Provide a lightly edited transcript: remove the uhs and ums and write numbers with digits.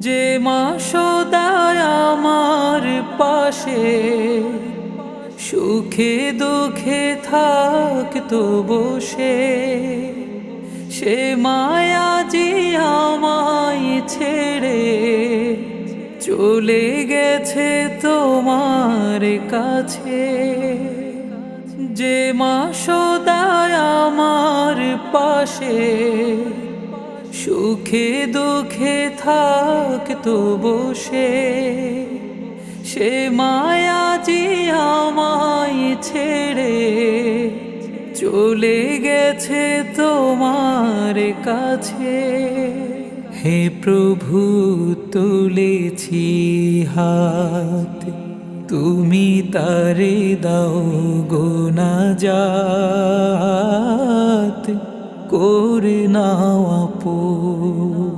যে মা সদায় আমার পাশে, সুখে দুঃখে থাকতো বসে, সে মায়া যে আমায় ছেড়ে চলে গেছে তোমার কাছে। যে মা সদায় আমার পাশে, সুখে দুঃখে থাকতো বসে, সে মায়া যে আমায় ছেড়ে চলে গেছে তোমার কাছে। হে প্রভু, তুলেছি হাত, তুমি তারে দাও গুনাজাত, করে নাও আপন।